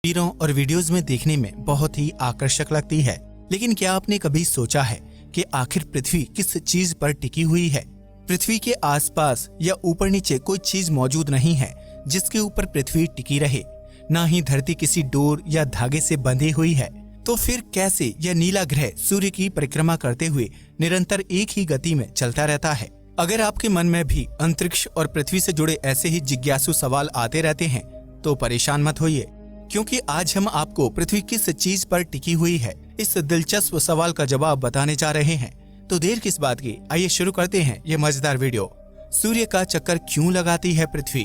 तस्वीरों और वीडियोस में देखने में बहुत ही आकर्षक लगती है, लेकिन क्या आपने कभी सोचा है कि आखिर पृथ्वी किस चीज पर टिकी हुई है? पृथ्वी के आसपास या ऊपर नीचे कोई चीज मौजूद नहीं है जिसके ऊपर पृथ्वी टिकी रहे, ना ही धरती किसी डोर या धागे से बंधी हुई है। तो फिर कैसे यह नीला ग्रह सूर्य की परिक्रमा करते हुए निरंतर एक ही गति में चलता रहता है? अगर आपके मन में भी अंतरिक्ष और पृथ्वी से जुड़े ऐसे ही जिज्ञासु सवाल आते रहते हैं तो परेशान मत होइए, क्योंकि आज हम आपको पृथ्वी किस चीज पर टिकी हुई है इस दिलचस्प सवाल का जवाब बताने जा रहे हैं। तो देर किस बात की, आइए शुरू करते हैं ये मजेदार वीडियो। सूर्य का चक्कर क्यों लगाती है पृथ्वी?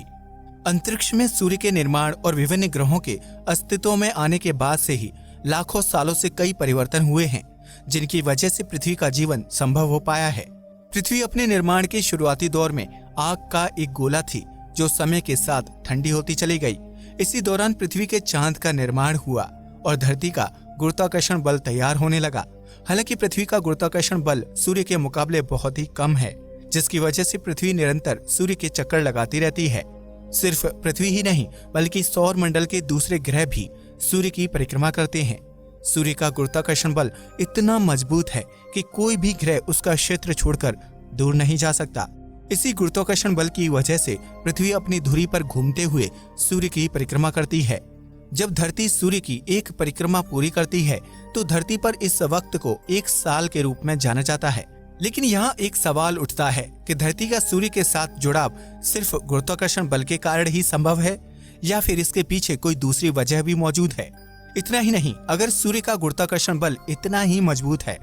अंतरिक्ष में सूर्य के निर्माण और विभिन्न ग्रहों के अस्तित्व में आने के बाद से ही लाखों सालों से कई परिवर्तन हुए हैं, जिनकी वजह से पृथ्वी का जीवन संभव हो पाया है। पृथ्वी अपने निर्माण के शुरुआती दौर में आग का एक गोला थी जो समय के साथ ठंडी होती चली गई। इसी दौरान पृथ्वी के चांद का निर्माण हुआ और धरती का गुरुत्वाकर्षण बल तैयार होने लगा। हालांकि पृथ्वी का गुरुत्वाकर्षण बल सूर्य के मुकाबले बहुत ही कम है, जिसकी वजह से पृथ्वी निरंतर सूर्य के चक्कर लगाती रहती है। सिर्फ पृथ्वी ही नहीं बल्कि सौर मंडल के दूसरे ग्रह भी सूर्य की परिक्रमा करते हैं। सूर्य का गुरुत्वाकर्षण बल इतना मजबूत है कि कोई भी ग्रह उसका क्षेत्र छोड़कर दूर नहीं जा सकता। इसी गुरुत्वाकर्षण बल की वजह से पृथ्वी अपनी धुरी पर घूमते हुए सूर्य की परिक्रमा करती है। जब धरती सूर्य की एक परिक्रमा पूरी करती है तो धरती पर इस वक्त को एक साल के रूप में जाना जाता है। लेकिन यहाँ एक सवाल उठता है कि धरती का सूर्य के साथ जुड़ाव सिर्फ गुरुत्वाकर्षण बल के कारण ही संभव है या फिर इसके पीछे कोई दूसरी वजह भी मौजूद है? इतना ही नहीं, अगर सूर्य का गुरुत्वाकर्षण बल इतना ही मजबूत है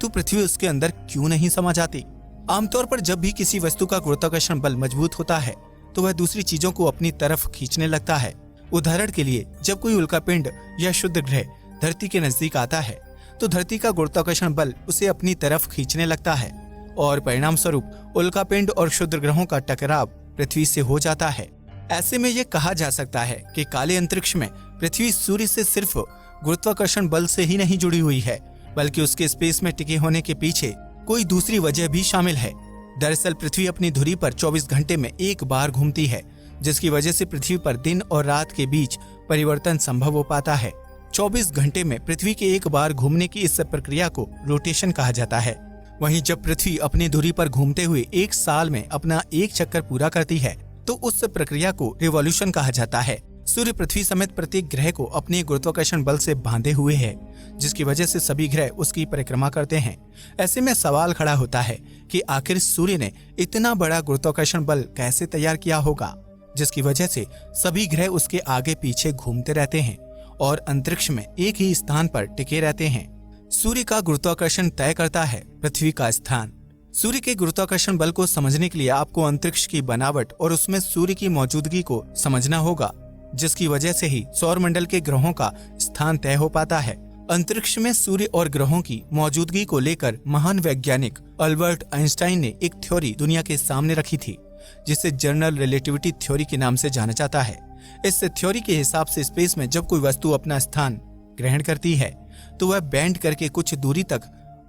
तो पृथ्वी उसके अंदर क्यों नहीं समा जाती? आमतौर पर जब भी किसी वस्तु का गुरुत्वाकर्षण बल मजबूत होता है तो वह दूसरी चीजों को अपनी तरफ खींचने लगता है। उदाहरण के लिए, जब कोई उल्कापिंड या शुद्ध ग्रह धरती के नजदीक आता है तो धरती का गुरुत्वाकर्षण बल उसे अपनी तरफ खींचने लगता है और परिणाम स्वरूप उल्कापिंड और शुद्ध ग्रहों का टकराव पृथ्वी से हो जाता है। ऐसे में यह कहा जा सकता है कि काले अंतरिक्ष में पृथ्वी सूर्य से सिर्फ गुरुत्वाकर्षण बल से ही नहीं जुड़ी हुई है, बल्कि उसके स्पेस में टिके होने के पीछे कोई दूसरी वजह भी शामिल है। दरअसल पृथ्वी अपनी धुरी पर 24 घंटे में एक बार घूमती है, जिसकी वजह से पृथ्वी पर दिन और रात के बीच परिवर्तन संभव हो पाता है। 24 घंटे में पृथ्वी के एक बार घूमने की इस प्रक्रिया को रोटेशन कहा जाता है। वहीं जब पृथ्वी अपनी धुरी पर घूमते हुए एक साल में अपना एक चक्कर पूरा करती है तो उस प्रक्रिया को रिवॉल्यूशन कहा जाता है। सूर्य पृथ्वी समेत प्रत्येक ग्रह को अपने गुरुत्वाकर्षण बल से बांधे हुए है, जिसकी वजह से सभी ग्रह उसकी परिक्रमा करते हैं। ऐसे में सवाल खड़ा होता है कि आखिर सूर्य ने इतना बड़ा गुरुत्वाकर्षण बल कैसे तैयार किया होगा, जिसकी वजह से सभी ग्रह उसके आगे पीछे घूमते रहते हैं और अंतरिक्ष में एक ही स्थान पर टिके रहते हैं। सूर्य का गुरुत्वाकर्षण तय करता है पृथ्वी का स्थान। सूर्य के गुरुत्वाकर्षण बल को समझने के लिए आपको अंतरिक्ष की बनावट और उसमें सूर्य की मौजूदगी को समझना होगा, जिसकी वजह से ही सौर मंडल के ग्रहों का स्थान तय हो पाता है। अंतरिक्ष में सूर्य और ग्रहों की मौजूदगी को लेकर महान वैज्ञानिक अल्बर्ट आइंस्टाइन ने एक थ्योरी दुनिया के सामने रखी थी, जिसे जनरल रिलेटिविटी थ्योरी के नाम से जाना जाता है। इस थ्योरी के हिसाब से स्पेस में जब कोई वस्तु अपना स्थान ग्रहण करती है तो वह बैंड करके कुछ दूरी तक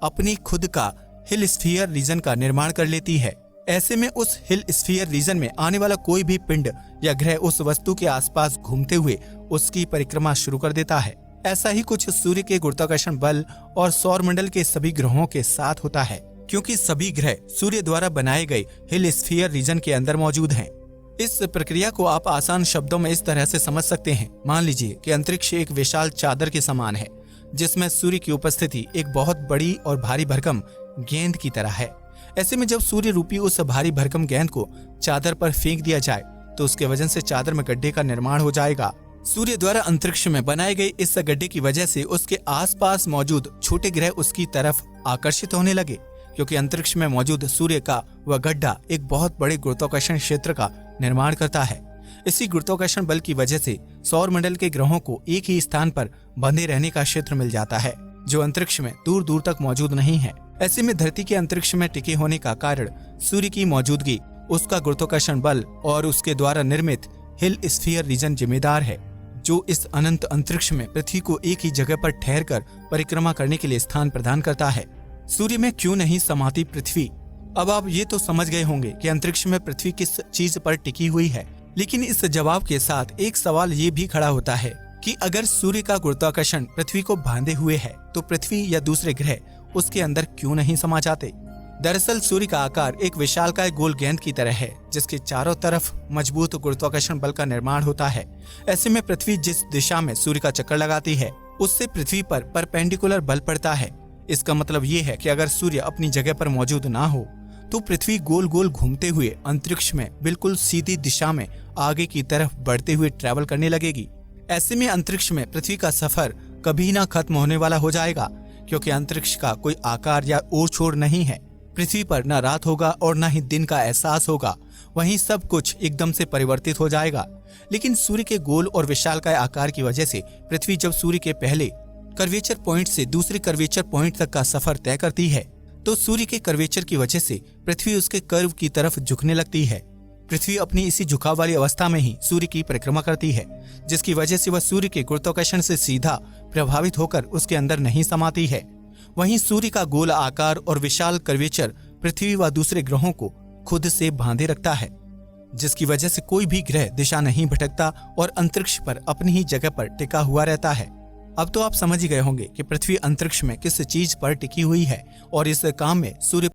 अपनी खुद का हिल स्फीयर रीजन का निर्माण कर लेती है। ऐसे में उस हिल स्फीयर रीजन में आने वाला कोई भी पिंड या ग्रह उस वस्तु के आसपास घूमते हुए उसकी परिक्रमा शुरू कर देता है। ऐसा ही कुछ सूर्य के गुरुत्वाकर्षण बल और सौर मंडल के सभी ग्रहों के साथ होता है, क्योंकि सभी ग्रह सूर्य द्वारा बनाए गए हिल स्फीयर रीजन के अंदर मौजूद हैं। इस प्रक्रिया को आप आसान शब्दों में इस तरह से समझ सकते हैं। मान लीजिए कि अंतरिक्ष एक विशाल चादर के समान है, जिसमें सूर्य की उपस्थिति एक बहुत बड़ी और भारी भरकम गेंद की तरह है। ऐसे में जब सूर्य रूपी उस भारी भरकम गेंद को चादर पर फेंक दिया जाए तो उसके वजन से चादर में गड्ढे का निर्माण हो जाएगा। सूर्य द्वारा अंतरिक्ष में बनाए गए इस गड्ढे की वजह से उसके आसपास मौजूद छोटे ग्रह उसकी तरफ आकर्षित होने लगे, क्योंकि अंतरिक्ष में मौजूद सूर्य का वह गड्ढा एक बहुत बड़े गुरुत्वाकर्षण क्षेत्र का निर्माण करता है। इसी गुरुत्वाकर्षण बल की वजह से सौर मंडल के ग्रहों को एक ही स्थान पर बंधे रहने का क्षेत्र मिल जाता है, जो अंतरिक्ष में दूर दूर तक मौजूद नहीं है। ऐसे में धरती के अंतरिक्ष में टिके होने का कारण सूर्य की मौजूदगी, उसका गुरुत्वाकर्षण बल और उसके द्वारा निर्मित हिल स्फीयर रीजन जिम्मेदार है, जो इस अनंत अंतरिक्ष में पृथ्वी को एक ही जगह पर ठहर कर परिक्रमा करने के लिए स्थान प्रदान करता है। सूर्य में क्यों नहीं समाती पृथ्वी? अब आप ये तो समझ गए होंगे कि अंतरिक्ष में पृथ्वी किस चीज पर टिकी हुई है, लेकिन इस जवाब के साथ एक सवाल ये भी खड़ा होता है कि अगर सूर्य का गुरुत्वाकर्षण पृथ्वी को बांधे हुए है तो पृथ्वी या दूसरे ग्रह उसके अंदर क्यों नहीं समा जाते। दरअसल सूर्य का आकार एक विशालकाय गोल गेंद की तरह है जिसके चारों तरफ मजबूत गुरुत्वाकर्षण बल का निर्माण होता है। ऐसे में पृथ्वी जिस दिशा में सूर्य का चक्कर लगाती है उससे पृथ्वी पर परपेंडिकुलर बल पड़ता है। इसका मतलब ये है कि अगर सूर्य अपनी जगह पर मौजूद ना हो तो पृथ्वी गोल गोल घूमते हुए अंतरिक्ष में बिल्कुल सीधी दिशा में आगे की तरफ बढ़ते हुए ट्रैवल करने लगेगी। ऐसे में अंतरिक्ष में पृथ्वी का सफर कभी ना खत्म होने वाला हो जाएगा, क्योंकि अंतरिक्ष का कोई आकार या ओर छोर नहीं है। पृथ्वी पर न रात होगा और न ही दिन का एहसास होगा, वहीं सब कुछ एकदम से परिवर्तित हो जाएगा। लेकिन सूर्य के गोल और विशालकाय आकार की वजह से पृथ्वी जब सूर्य के पहले कर्वेचर पॉइंट से दूसरे कर्वेचर पॉइंट तक का सफर तय करती है तो सूर्य के कर्वेचर की वजह से पृथ्वी उसके कर्व की तरफ झुकने लगती है। पृथ्वी अपनी इसी झुकाव वाली अवस्था में ही सूर्य की परिक्रमा करती है, जिसकी वजह से वह सूर्य के गुरुत्वाकर्षण से सीधा प्रभावित होकर उसके अंदर नहीं समाती है। वहीं सूर्य का गोल आकार और विशाल कर्वेचर पृथ्वी व दूसरे ग्रहों को खुद से बांधे रखता है, जिसकी वजह से कोई भी ग्रह दिशा नहीं भटकता और अंतरिक्ष पर अपनी ही जगह पर टिका हुआ रहता है। अब तो आप समझ ही गए होंगे कि पृथ्वी अंतरिक्ष में किस चीज पर टिकी हुई है और इस काम में सूर्य